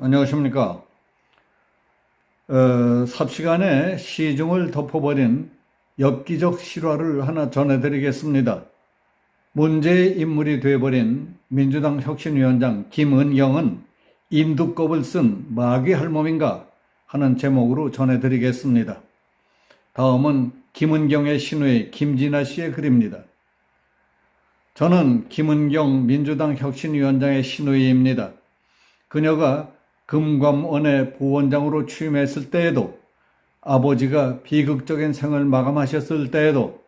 안녕하십니까. 삽시간에 시중을 덮어버린 엽기적 실화를 하나 전해드리겠습니다. 문제의 인물이 되어버린 민주당 혁신위원장 김은경은 인두껍을 쓴 마귀 할멈인가 하는 제목으로 전해드리겠습니다. 다음은 김은경의 신우의 김진아 씨의 글입니다. 저는 김은경 민주당 혁신위원장의 신우이입니다. 그녀가 금감원의 부원장으로 취임했을 때에도, 아버지가 비극적인 생을 마감하셨을 때에도,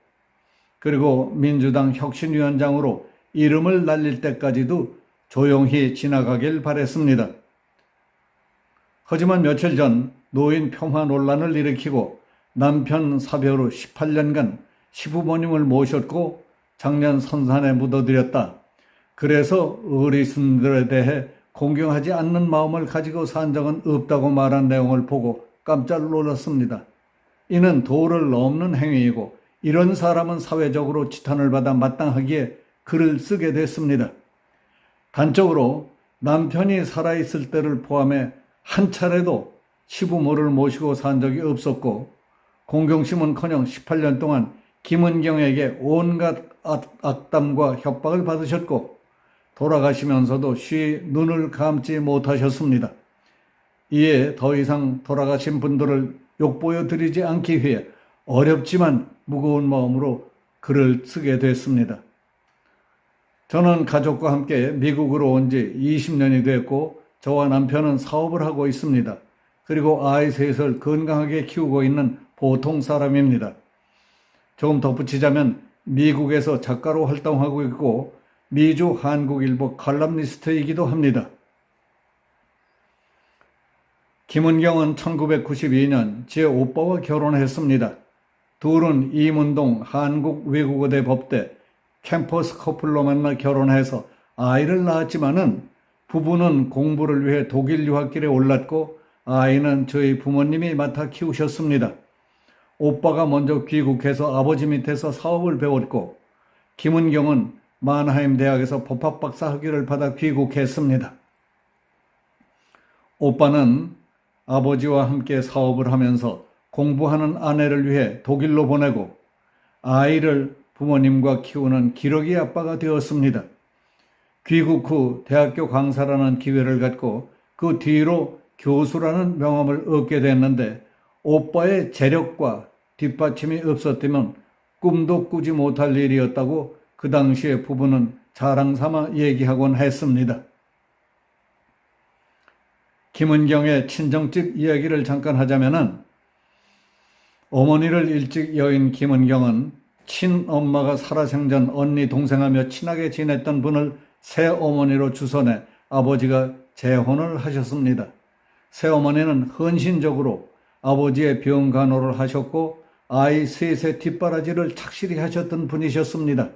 그리고 민주당 혁신위원장으로 이름을 날릴 때까지도 조용히 지나가길 바랬습니다. 하지만 며칠 전 노인 평화 논란을 일으키고 남편 사별후 18년간 시부모님을 모셨고 작년 선산에 묻어드렸다. 그래서 어르신들에 대해 공경하지 않는 마음을 가지고 산 적은 없다고 말한 내용을 보고 깜짝 놀랐습니다. 이는 도를 넘는 행위이고 이런 사람은 사회적으로 지탄을 받아 마땅하기에 글을 쓰게 됐습니다. 단적으로 남편이 살아있을 때를 포함해 한 차례도 시부모를 모시고 산 적이 없었고, 공경심은커녕 18년 동안 김은경에게 온갖 악담과 협박을 받으셨고 돌아가시면서도 쉬 눈을 감지 못하셨습니다. 이에 더 이상 돌아가신 분들을 욕보여 드리지 않기 위해 어렵지만 무거운 마음으로 글을 쓰게 됐습니다. 저는 가족과 함께 미국으로 온 지 20년이 됐고 저와 남편은 사업을 하고 있습니다. 그리고 아이 셋을 건강하게 키우고 있는 보통 사람입니다. 조금 덧붙이자면 미국에서 작가로 활동하고 있고 미주 한국일보 칼럼니스트이기도 합니다. 김은경은 1992년 제 오빠와 결혼했습니다. 둘은 이문동 한국외국어대 법대 캠퍼스 커플로 만나 결혼해서 아이를 낳았지만은 부부는 공부를 위해 독일 유학길에 올랐고 아이는 저희 부모님이 맡아 키우셨습니다. 오빠가 먼저 귀국해서 아버지 밑에서 사업을 배웠고 김은경은 만하임 대학에서 법학 박사 학위를 받아 귀국했습니다. 오빠는 아버지와 함께 사업을 하면서 공부하는 아내를 위해 독일로 보내고 아이를 부모님과 키우는 기러기 아빠가 되었습니다. 귀국 후 대학교 강사라는 기회를 갖고 그 뒤로 교수라는 명함을 얻게 됐는데, 오빠의 재력과 뒷받침이 없었다면 꿈도 꾸지 못할 일이었다고 그 당시에 부부는 자랑삼아 얘기하곤 했습니다. 김은경의 친정집 이야기를 잠깐 하자면은, 어머니를 일찍 여인 김은경은 친엄마가 살아생전 언니 동생하며 친하게 지냈던 분을 새어머니로 주선해 아버지가 재혼을 하셨습니다. 새어머니는 헌신적으로 아버지의 병 간호를 하셨고 아이 셋의 뒷바라지를 착실히 하셨던 분이셨습니다.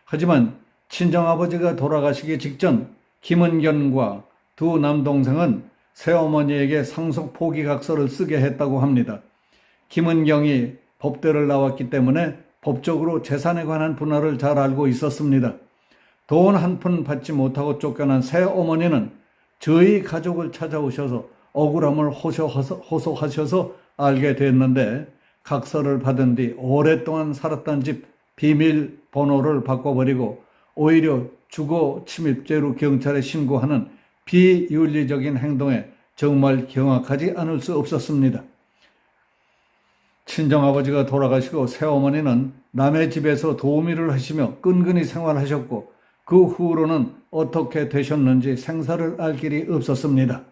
하지만 친정아버지가 돌아가시기 직전 김은경과 두 남동생은 새어머니에게 상속 포기각서를 쓰게 했다고 합니다. 김은경이 법대를 나왔기 때문에 법적으로 재산에 관한 분할을 잘 알고 있었습니다. 돈 한 푼 받지 못하고 쫓겨난 새어머니는 저희 가족을 찾아오셔서 억울함을 호소하셔서 알게 됐는데, 각서를 받은 뒤 오랫동안 살았던 집 비밀번호를 바꿔버리고 오히려 주거 침입죄로 경찰에 신고하는 비윤리적인 행동에 정말 경악하지 않을 수 없었습니다. 친정아버지가 돌아가시고 새어머니는 남의 집에서 도우미를 하시며 끈끈이 생활하셨고 그 후로는 어떻게 되셨는지 생사를 알 길이 없었습니다.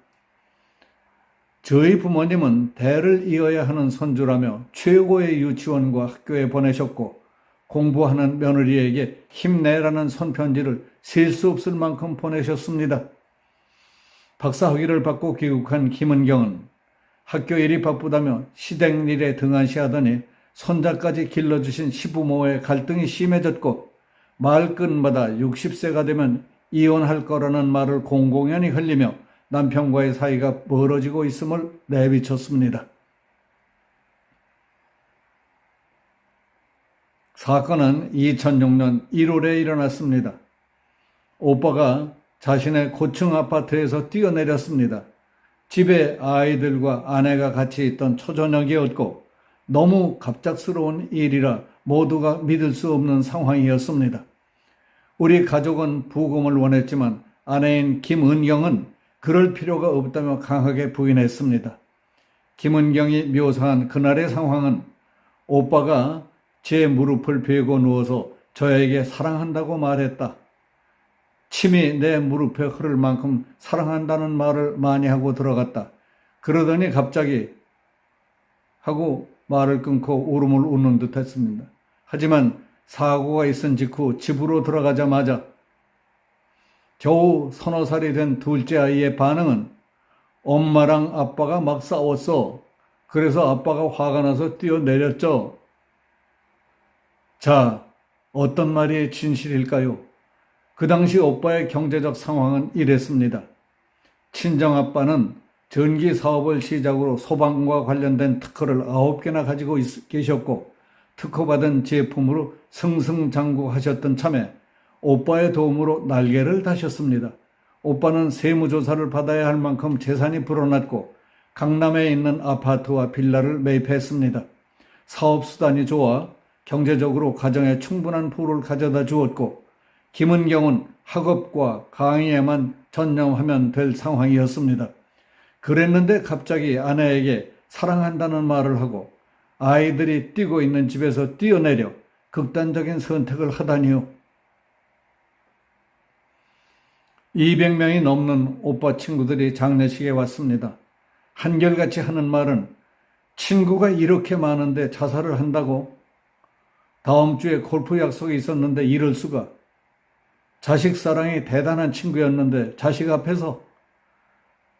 저희 부모님은 대를 이어야 하는 손주라며 최고의 유치원과 학교에 보내셨고 공부하는 며느리에게 힘내라는 손편지를 셀 수 없을 만큼 보내셨습니다. 박사학위를 받고 귀국한 김은경은 학교 일이 바쁘다며 시댁 일에 등한시하더니 손자까지 길러주신 시부모의 갈등이 심해졌고 말끝마다 60세가 되면 이혼할 거라는 말을 공공연히 흘리며 남편과의 사이가 멀어지고 있음을 내비쳤습니다. 사건은 2006년 1월에 일어났습니다. 오빠가 자신의 고층 아파트에서 뛰어내렸습니다. 집에 아이들과 아내가 같이 있던 초저녁이었고 너무 갑작스러운 일이라 모두가 믿을 수 없는 상황이었습니다. 우리 가족은 부검을 원했지만 아내인 김은경은 그럴 필요가 없다며 강하게 부인했습니다. 김은경이 묘사한 그날의 상황은 오빠가 제 무릎을 베고 누워서 저에게 사랑한다고 말했다. 침이 내 무릎에 흐를 만큼 사랑한다는 말을 많이 하고 들어갔다. 그러더니 갑자기 하고 말을 끊고 울음을 웃는 듯 했습니다. 하지만 사고가 있은 직후 집으로 들어가자마자 겨우 30살이 된 둘째 아이의 반응은 엄마랑 아빠가 막 싸웠어. 그래서 아빠가 화가 나서 뛰어내렸죠. 자, 어떤 말이 진실일까요? 그 당시 오빠의 경제적 상황은 이랬습니다. 친정아빠는 전기 사업을 시작으로 소방과 관련된 특허를 9개나 가지고 계셨고 특허받은 제품으로 승승장구하셨던 참에 오빠의 도움으로 날개를 다셨습니다. 오빠는 세무조사를 받아야 할 만큼 재산이 불어났고 강남에 있는 아파트와 빌라를 매입했습니다. 사업수단이 좋아 경제적으로 가정에 충분한 부를 가져다 주었고 김은경은 학업과 강의에만 전념하면 될 상황이었습니다. 그랬는데 갑자기 아내에게 사랑한다는 말을 하고 아이들이 뛰고 있는 집에서 뛰어내려 극단적인 선택을 하다니요. 200명이 넘는 오빠 친구들이 장례식에 왔습니다. 한결같이 하는 말은 친구가 이렇게 많은데 자살을 한다고? 다음 주에 골프 약속이 있었는데 이럴 수가. 자식 사랑이 대단한 친구였는데 자식 앞에서.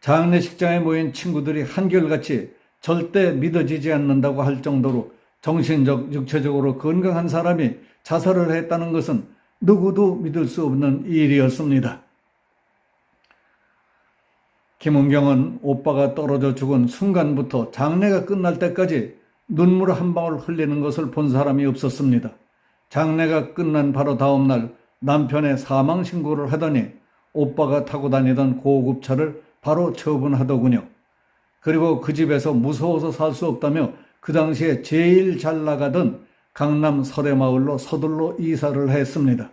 장례식장에 모인 친구들이 한결같이 절대 믿어지지 않는다고 할 정도로 정신적, 육체적으로 건강한 사람이 자살을 했다는 것은 누구도 믿을 수 없는 일이었습니다. 김은경은 오빠가 떨어져 죽은 순간부터 장례가 끝날 때까지 눈물 한 방울 흘리는 것을 본 사람이 없었습니다. 장례가 끝난 바로 다음 날 남편의 사망 신고를 하더니 오빠가 타고 다니던 고급차를 바로 처분하더군요. 그리고 그 집에서 무서워서 살 수 없다며 그 당시에 제일 잘 나가던 강남 설해마을로 서둘러 이사를 했습니다.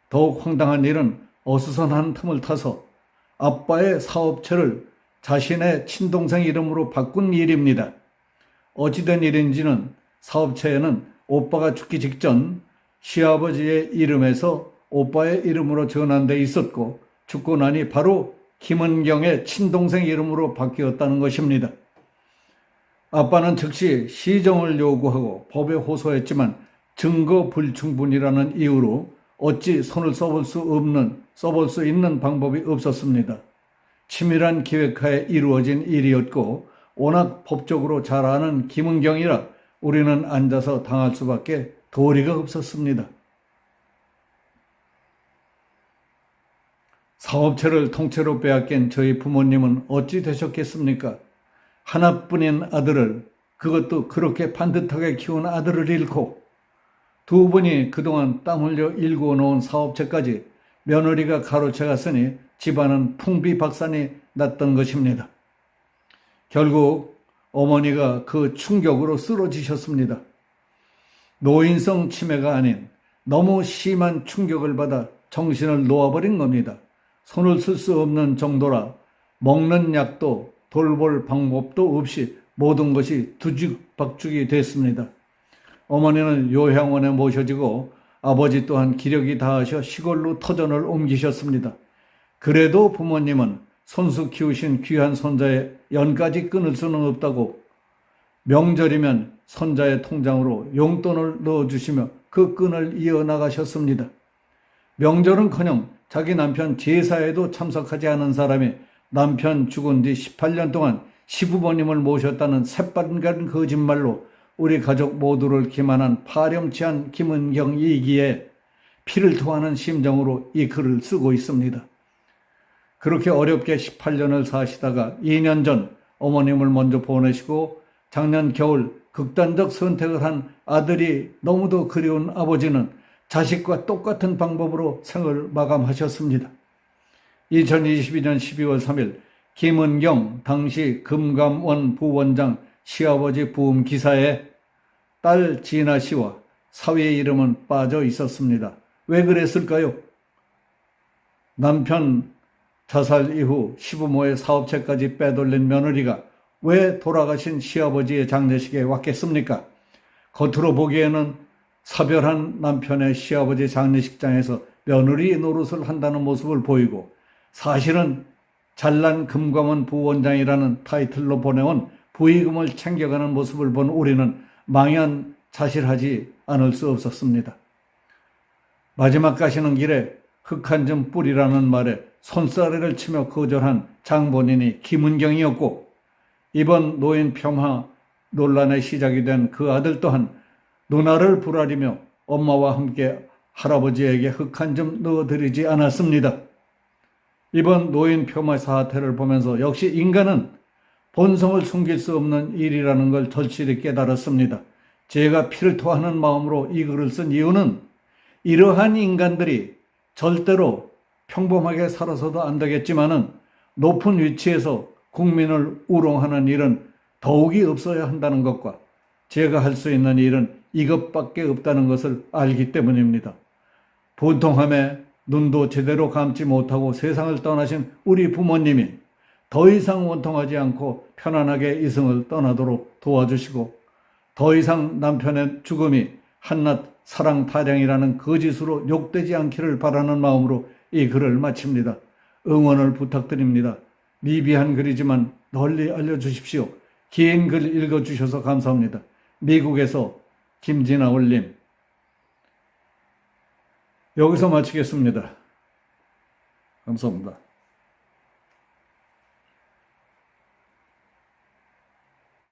더욱 황당한 일은 어수선한 틈을 타서 아빠의 사업체를 자신의 친동생 이름으로 바꾼 일입니다. 어찌된 일인지는 사업체에는 오빠가 죽기 직전 시아버지의 이름에서 오빠의 이름으로 전환돼 있었고 죽고 나니 바로 김은경의 친동생 이름으로 바뀌었다는 것입니다. 아빠는 즉시 시정을 요구하고 법에 호소했지만 증거 불충분이라는 이유로 어찌 손을 써볼 수 있는 방법이 없었습니다. 치밀한 기획하에 이루어진 일이었고 워낙 법적으로 잘 아는 김은경이라 우리는 앉아서 당할 수밖에 도리가 없었습니다. 사업체를 통째로 빼앗긴 저희 부모님은 어찌 되셨겠습니까? 하나뿐인 아들을, 그것도 그렇게 반듯하게 키운 아들을 잃고 두 분이 그동안 땀 흘려 일구어 놓은 사업체까지 며느리가 가로채 갔으니 집안은 풍비박산이 났던 것입니다. 결국 어머니가 그 충격으로 쓰러지셨습니다. 노인성 치매가 아닌 너무 심한 충격을 받아 정신을 놓아버린 겁니다. 손을 쓸 수 없는 정도라 먹는 약도 돌볼 방법도 없이 모든 것이 두죽박죽이 됐습니다. 어머니는 요양원에 모셔지고 아버지 또한 기력이 다하셔 시골로 터전을 옮기셨습니다. 그래도 부모님은 손수 키우신 귀한 손자의 연까지 끊을 수는 없다고 명절이면 손자의 통장으로 용돈을 넣어주시며 그 끈을 이어나가셨습니다. 명절은커녕 자기 남편 제사에도 참석하지 않은 사람이 남편 죽은 뒤 18년 동안 시부모님을 모셨다는 새빨간 거짓말로 우리 가족 모두를 기만한 파렴치한 김은경이기에 피를 토하는 심정으로 이 글을 쓰고 있습니다. 그렇게 어렵게 18년을 사시다가 2년 전 어머님을 먼저 보내시고 작년 겨울 극단적 선택을 한 아들이 너무도 그리운 아버지는 자식과 똑같은 방법으로 생을 마감하셨습니다. 2022년 12월 3일 김은경 당시 금감원 부원장 시아버지 부음 기사에 딸 진아 씨와 사위의 이름은 빠져 있었습니다. 왜 그랬을까요? 남편 자살 이후 시부모의 사업체까지 빼돌린 며느리가 왜 돌아가신 시아버지의 장례식에 왔겠습니까? 겉으로 보기에는 사별한 남편의 시아버지 장례식장에서 며느리 노릇을 한다는 모습을 보이고, 사실은 잘난 금감원 부원장이라는 타이틀로 보내온 부의금을 챙겨가는 모습을 본 우리는 망연자실하지 않을 수 없었습니다. 마지막 가시는 길에 흙한점 뿌리라는 말에 손사래를 치며 거절한 장본인이 김은경이었고, 이번 노인 평화 논란의 시작이 된 그 아들 또한 누나를 부라리며 엄마와 함께 할아버지에게 흙한점 넣어드리지 않았습니다. 이번 노인 폄하 사태를 보면서 역시 인간은 본성을 숨길 수 없는 일이라는 걸 절실히 깨달았습니다. 제가 피를 토하는 마음으로 이 글을 쓴 이유는 이러한 인간들이 절대로 평범하게 살아서도 안 되겠지만은 높은 위치에서 국민을 우롱하는 일은 더욱이 없어야 한다는 것과 제가 할 수 있는 일은 이것밖에 없다는 것을 알기 때문입니다. 분통함에 눈도 제대로 감지 못하고 세상을 떠나신 우리 부모님이 더 이상 원통하지 않고 편안하게 이승을 떠나도록 도와주시고, 더 이상 남편의 죽음이 한낱 사랑 타령이라는 거짓으로 욕되지 않기를 바라는 마음으로 이 글을 마칩니다. 응원을 부탁드립니다. 미비한 글이지만 널리 알려주십시오. 긴 글 읽어주셔서 감사합니다. 미국에서 김진아 올림. 여기서 마치겠습니다. 감사합니다.